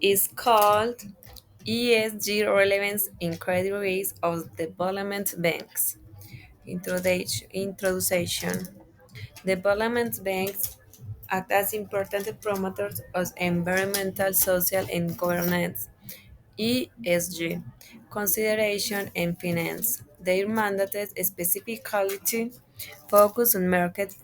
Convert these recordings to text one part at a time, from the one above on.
is called ESG relevance in credit risk of development banks. Introduction. Development banks act as important promoters of environmental, social, and governance (ESG) consideration and finance. Their mandate specifically focus on market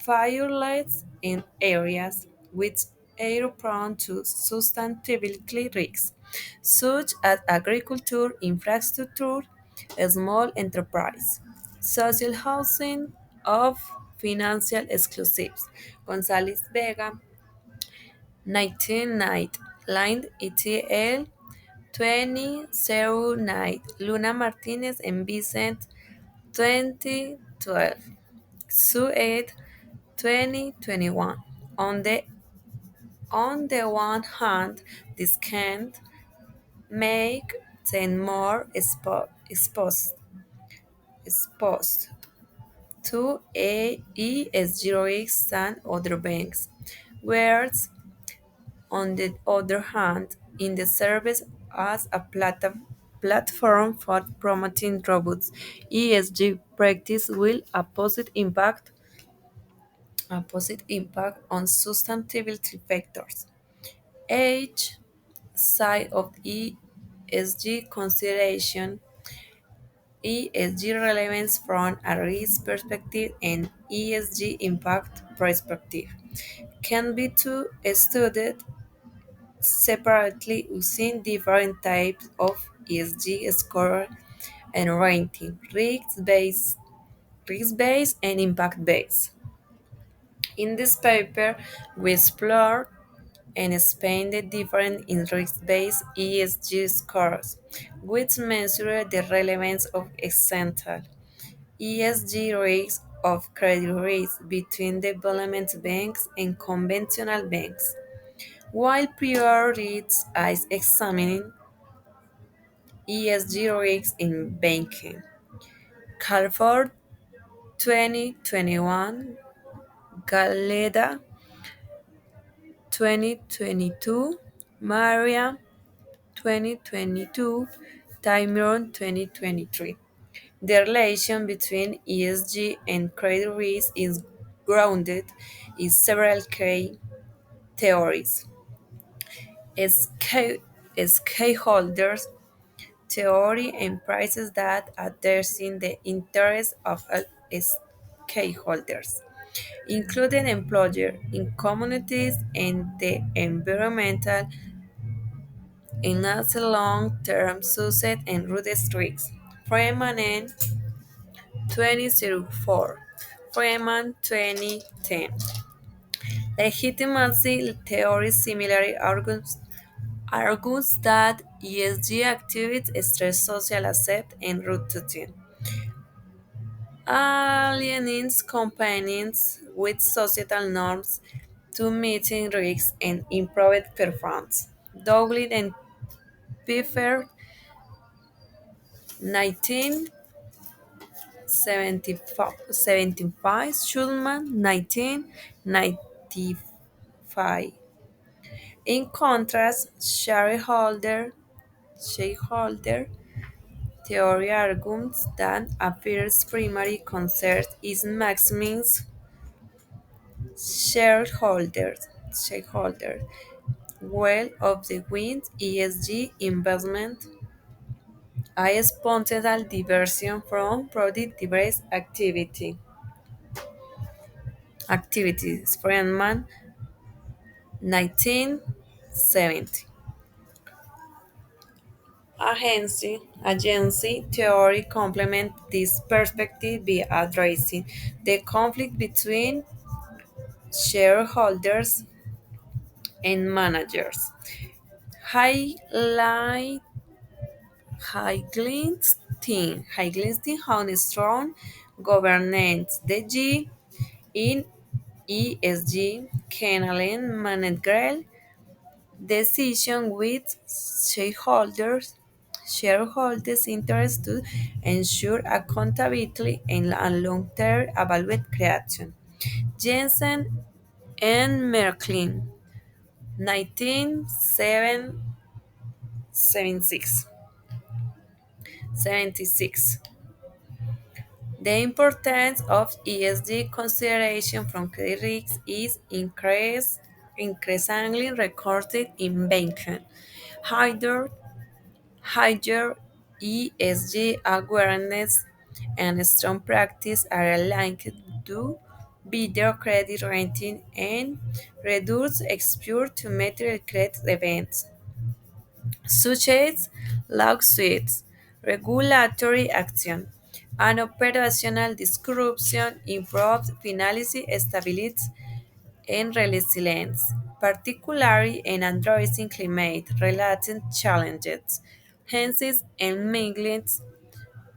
violates in areas which are prone to sustainability risks, such as agriculture, infrastructure, small enterprise, social housing, of financial exclusives. González Vega, 1990, line ETL 2009, Luna Martinez and Vicent, 2012. Sued 2021. On the one hand, this can make them more exposed to ESG risks than other banks, whereas on the other hand, in the service as a platform for promoting robust ESG practice will a positive impact on sustainability factors. Each side of ESG consideration, ESG relevance from a risk perspective and ESG impact perspective, can be studied separately using different types of ESG score and rating, risk-based and impact-based. In this paper, we explore and explain the difference in risk-based ESG scores, which measure the relevance of essential ESG risks of credit risk between development banks and conventional banks, while prior risks is examining ESG risks in banking. Calford 2021, Galeda 2022, Maria 2022, Timron 2023. The relation between ESG and credit risk is grounded in several key theories. Stakeholders theory emphasizes that addressing the interests of all stakeholders, including employers in communities and the environmental, enhance long-term success and root streaks. Freeman and 2004, Freeman 2010. Legitimacy theory similarly argues that ESG activities stress social accept and routine, alienates companies with societal norms to meeting risks and improve performance. Douglas and Pfeffer, 1975, Schulman, 1995. In contrast, shareholder theory argues that a firm's primary concern is maximizing shareholder well of the wind ESG investment a spontaneous diversion from product-based activities. Friedman, 1970. Agency theory complements this perspective by addressing the conflict between shareholders and managers. Highlight Highlighting how strong governance the G in ESG can align managerial decision with shareholders' interest to ensure accountability and long-term value creation. Jensen and Merklin, 1976. 76. The importance of ESG consideration from credit risks is increasingly recorded in banking. Higher, higher ESG awareness and strong practice are linked to better credit rating and reduce exposure to material credit events such as lawsuits, regulatory action, and operational disruption improves financial stability and resilience, particularly in addressing climate-related challenges. Hence, in England's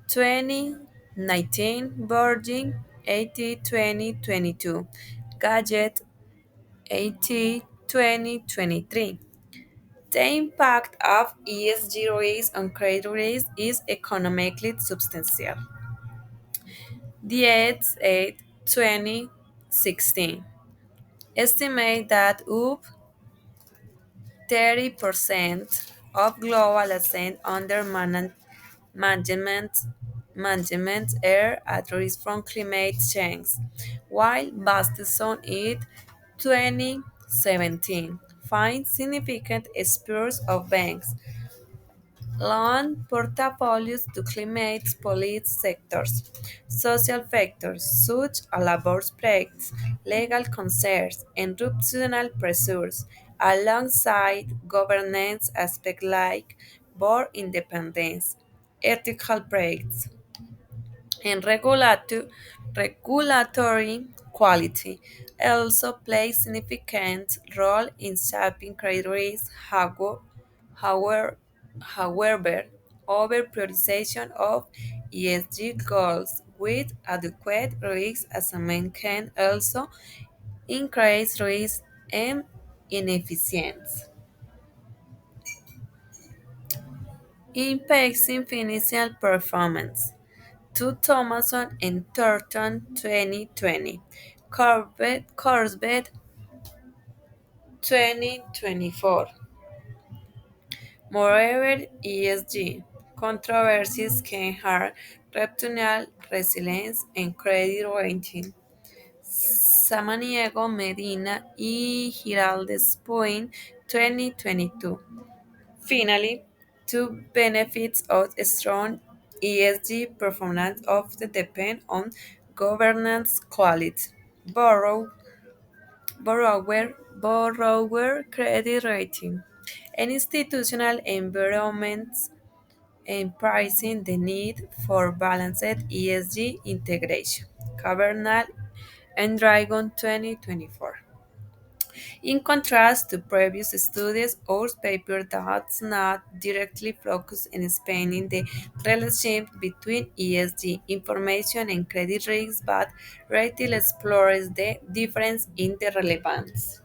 2019 Virgin 80 2022 Gadget 80 2023. The impact of ESG risks on credit risk is economically substantial. The AIDS 8 2016 estimate that up 30% of global assets under management, management are at risk from climate change, while based on it 2017 finds significant spurs of banks loan portfolios to climate policy sectors, social factors such as labor strikes, legal concerns, and ruptural pressures, alongside governance aspects like board independence, ethical breaks, and regulatory quality also play significant role in shaping credit risk. However, however, over prioritization of ESG goals with adequate risk assessment can also increase risk and inefficiency. Impacts in financial performance. To Thomason and Thornton 2020, Corbett 2024. Moreover, ESG controversies can harm reputational resilience and credit rating. Samaniego Medina y Giraldes Point 2022. Finally, two benefits of a strong ESG performance often depend on governance quality, borrower credit rating, and institutional environments, embracing the need for balanced ESG integration. Cavernal and Dragon 2024. In contrast to previous studies, our paper does not directly focus on explaining the relationship between ESG information and credit risk, but rather explores the difference in the relevance.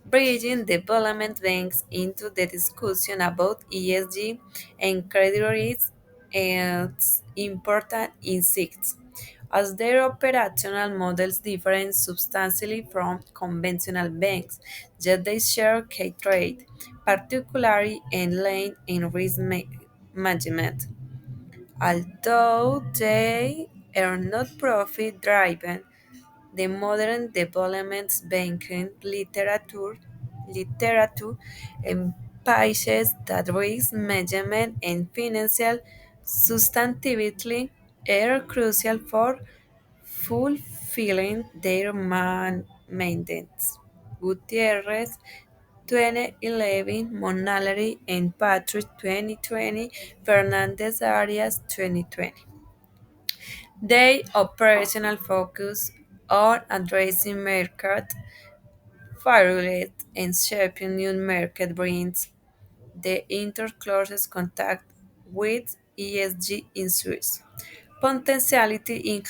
Bridging development banks into the discussion about ESG and credit risk is important insights, as their operational models differ substantially from conventional banks, yet they share key traits, particularly in lane and risk management. Although they are not profit driven, the modern development banking literature emphasizes that risk management and financial sustainability are crucial for fulfilling their mandates. Gutierrez 2011, Monalary and Patrick 2020, Fernandez Arias 2020. They operational focus on addressing market failures and shaping new market brings the interclasses contact with ESG issues. Potentiality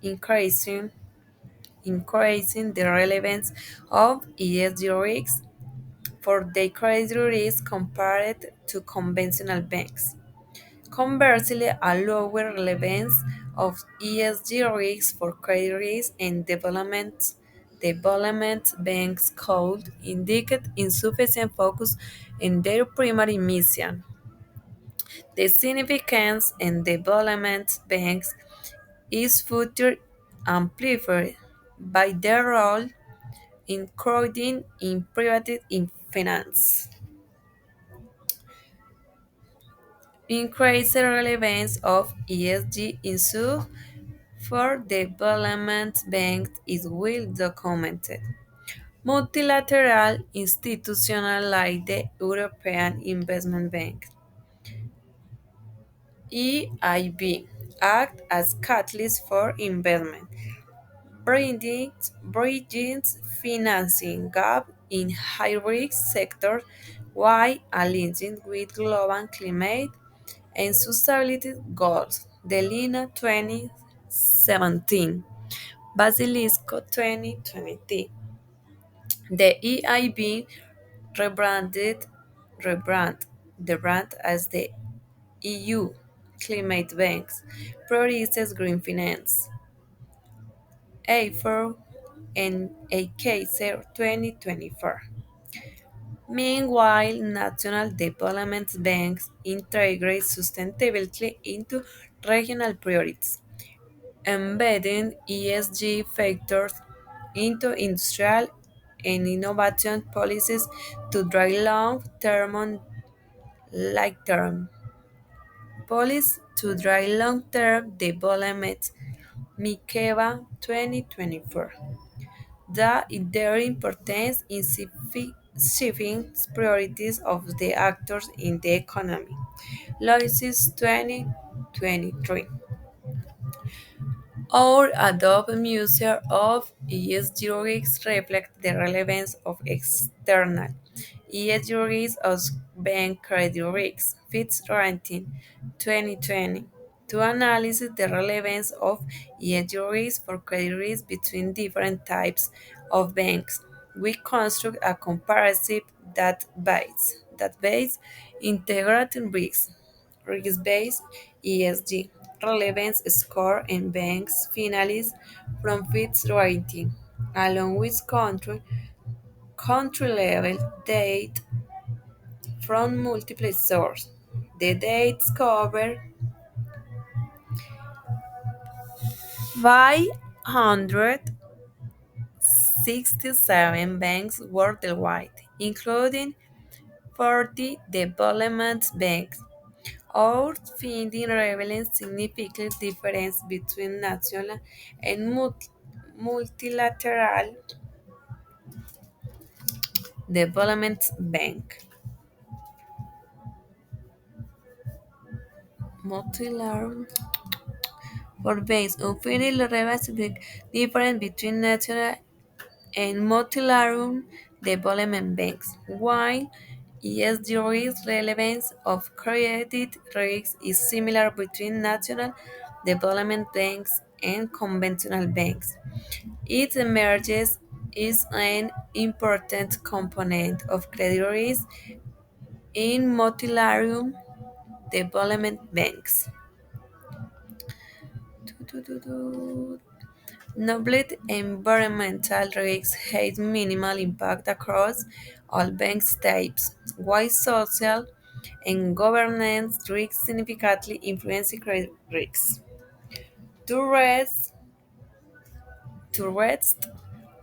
increasing the relevance of ESG risks for the credit risk compared to conventional banks. Conversely, a lower relevance of ESG risks for credit risk and development banks could indicate insufficient focus in their primary mission. The significance in development banks is further amplified by their role in crowding in private in finance. Increased relevance of ESG issues for development banks is well documented. Multilateral institutions like the European Investment Bank (EIB) act as catalysts for investment, bridging financing gap in high-risk sectors while aligning with global climate and sustainability goals. The Lina 2017, Basilisco 2020. The EIB rebranded rebrand the brand as the EU Climate Banks prioritizes green finance. A4 and AKC 2024. Meanwhile, national development banks integrate sustainability into regional priorities, embedding ESG factors into industrial and innovation policies to drive long-term policies to drive long-term development. Mikeva 2024. The their importance in shifting priorities of the actors in the economy. Loisis 2023. Our Adobe Museum of ESG risks reflect the relevance of external ESG risks as bank credit risks. Fitch Ranking 2020 to analyze the relevance of ESG risks for credit risk between different types of banks. We construct a comparative database integrating risks risk-based ESG relevance score and banks finalists from Fitch Rating, along with country level data from multiple sources. The dates cover 567 banks worldwide, including 40 development banks. Our finding reveals significant difference between national and multilateral development bank. Multilateral for banks on finding reveals the difference between national and multilateral development banks, while ESG risk relevance of credit risk is similar between national development banks and conventional banks. It emerges is an important component of credit risk in multilateral development banks. Nobled environmental risks have minimal impact across all bank types, while social and governance risks significantly influence credit risks. To rest, to rest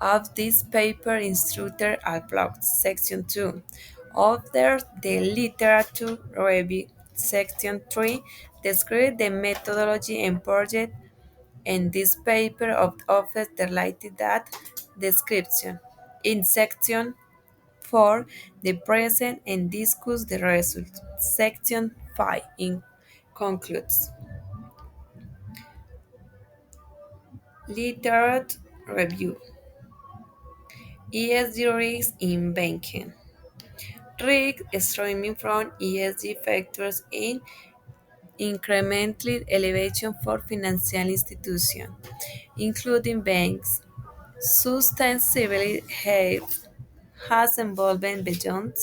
of this paper instructor are blocked. Section 2. After the literature review. Section 3 describes the methodology and project in this paper offers the related that description. In section 4, the present and discuss the result. Section 5 concludes. Literature review. ESG risks in banking. Risk stemming from ESG factors in incremental elevation for financial institutions, including banks. Sustainability has evolved beyond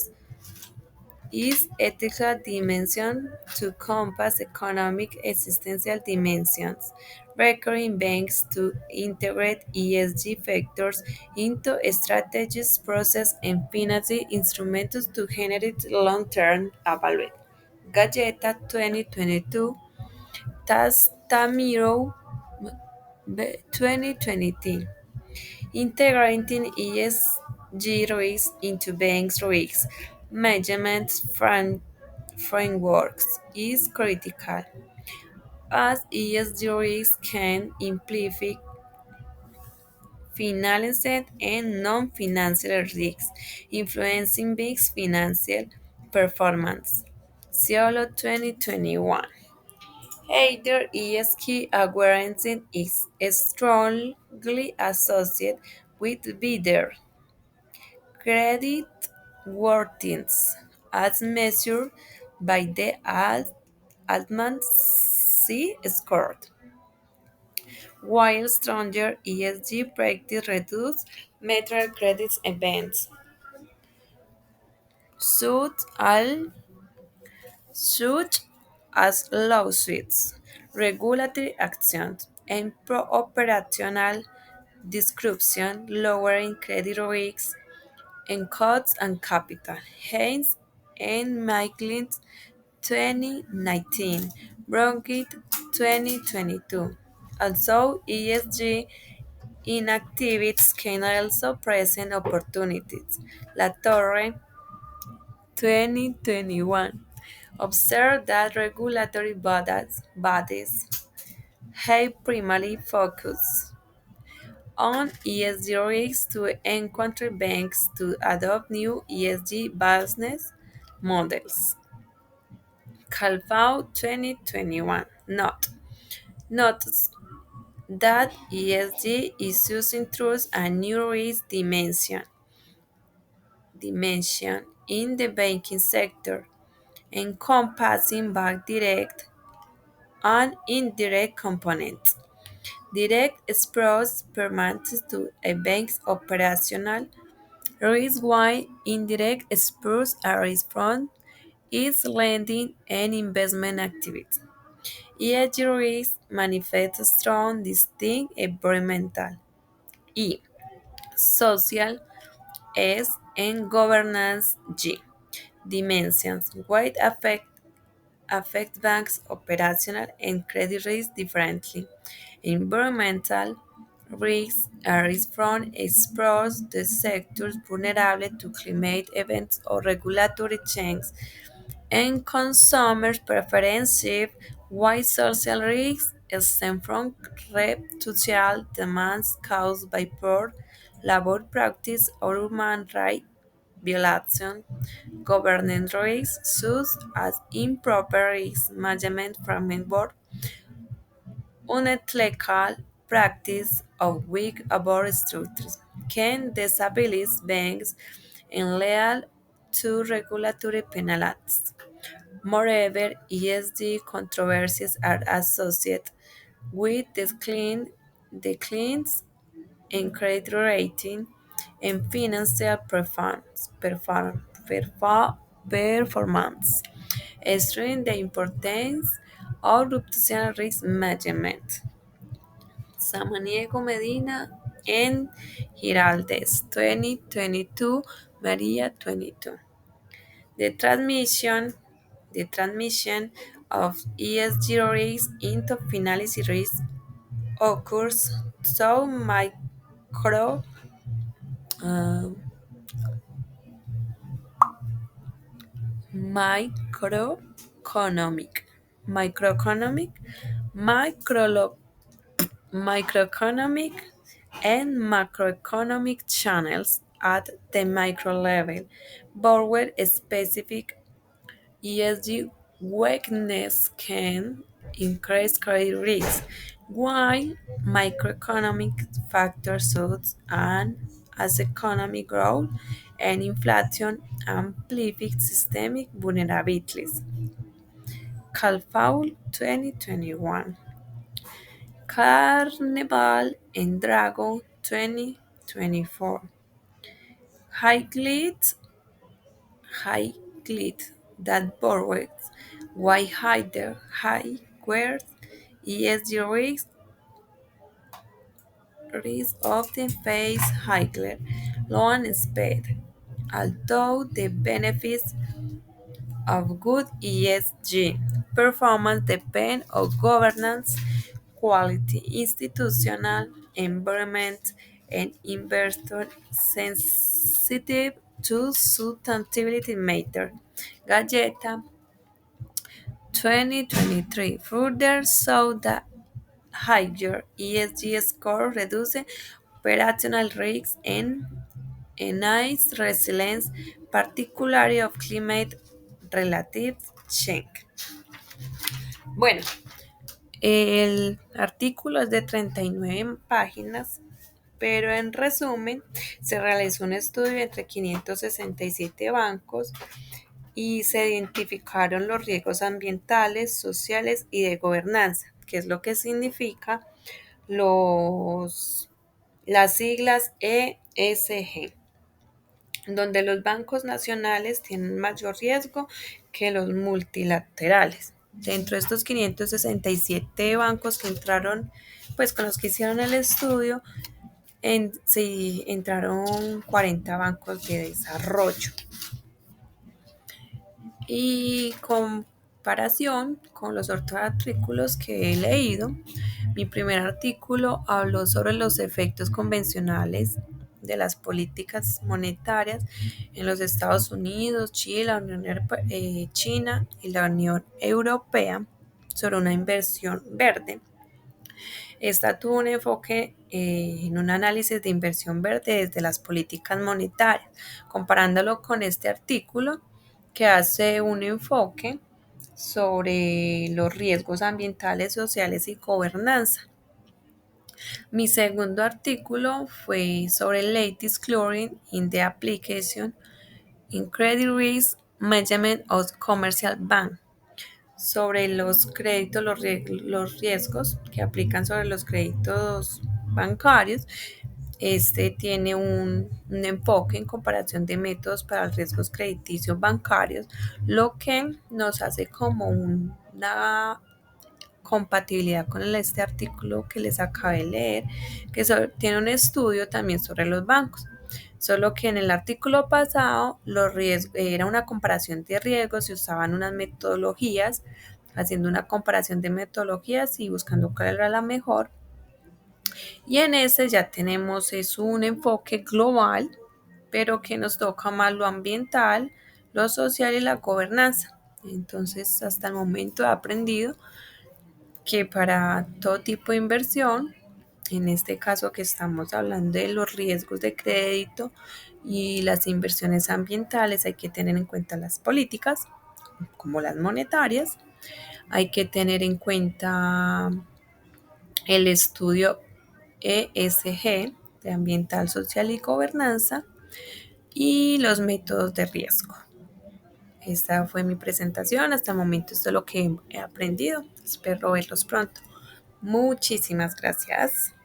its ethical dimension to encompass economic existential dimensions. requiring banks to integrate ESG factors into strategies, process, and financing instruments to generate long-term value. Galleta 2022, Tastamiro 2023. Integrating ESG risks into banks' risk management frameworks is critical, as ESG risks can imply financial and non-financial risks, influencing banks' financial performance. Cielo 2021. Either ESG awareness is strongly associated with bidder credit worthiness as measured by the Altman C score, while stronger ESG practice reduce material credit events, such al such as lawsuits, regulatory actions, and pro-operational disruption, lowering credit risks and costs and capital. Haynes and Michaelis 2019, Bronchit 2022. Also, ESG inactivities can also present opportunities. La Torre 2021 observed that regulatory bodies have primarily focused on ESG risks to encourage banks to adopt new ESG business models. Calfao 2021 notes that ESG is using through a new risk dimension in the banking sector, encompassing both direct and indirect components. Direct exposure pertains to a bank's operational risk, while indirect exposure arises from its lending and investment activities. ESG risk manifests strong, distinct environmental E, social S, and governance G dimensions, which affect banks' operational and credit risk differently. Environmental risks arise from exposed the sectors vulnerable to climate events or regulatory changes and consumer preferences, while social risks stem from social demands caused by poor labor practice or human rights violation. Governance risks, such as improper risk management framework, unethical practice of weak labor structures, can destabilize banks and lead to regulatory penalties. Moreover, ESG controversies are associated with declines in credit rating and financial performance, stressing the importance of reputational risk management. Samaniego Medina and Giraldes 2022, Maria 22. The transmission the transmission of ESG risk into financial risk occurs through uh, microeconomic, microeconomic, micro, microeconomic, and macroeconomic channels at the micro level, borrower specific ESG weakness can increase credit risk, while microeconomic factors such as economic growth and inflation amplify systemic vulnerabilities. Calfaul 2021, Carnival and Drago 2024, Highlight highlight that borrowers why higher high where ESG risks risk often face higher loan speed, although the benefits of good ESG performance depend on governance, quality, institutional environment, and investor sensitive to sustainability matter. Galleta 2023 further saw that higher ESG score reduce operational risks and enhance resilience, particularly of climate-related change. Bueno, el artículo es de 39 páginas, pero en resumen, se realizó un estudio entre 567 bancos y se identificaron los riesgos ambientales, sociales y de gobernanza, que es lo que significa los, las siglas ESG, donde los bancos nacionales tienen mayor riesgo que los multilaterales. Dentro de estos 567 bancos que entraron, pues con los que hicieron el estudio, sí, entraron 40 bancos de desarrollo. Y comparación con los otros artículos que he leído, mi primer artículo habló sobre los efectos convencionales de las políticas monetarias en los Estados Unidos, Chile, China y la Unión Europea sobre una inversión verde. Esta tuvo un enfoque en un análisis de inversión verde desde las políticas monetarias, comparándolo con este artículo que hace un enfoque sobre los riesgos ambientales, sociales y gobernanza. Mi segundo artículo fue sobre late disclosure in the application in credit risk management of commercial bank, sobre los créditos, los riesgos que aplican sobre los créditos bancarios. Este tiene un enfoque en comparación de métodos para los riesgos crediticios bancarios, lo que nos hace como una compatibilidad con este artículo que les acabé de leer, que tiene un estudio también sobre los bancos. Solo que en el artículo pasado los riesgos, era una comparación de riesgos, se usaban unas metodologías, haciendo una comparación de metodologías y buscando cuál era la mejor. Y en ese ya tenemos es un enfoque global, pero que nos toca más lo ambiental, lo social y la gobernanza. Entonces, hasta el momento he aprendido que para todo tipo de inversión, en este caso que estamos hablando de los riesgos de crédito y las inversiones ambientales, hay que tener en cuenta las políticas, como las monetarias, hay que tener en cuenta el estudio ESG, de ambiental, social y gobernanza, y los métodos de riesgo. Esta fue mi presentación. Hasta el momento esto es lo que he aprendido. Espero verlos pronto. Muchísimas gracias.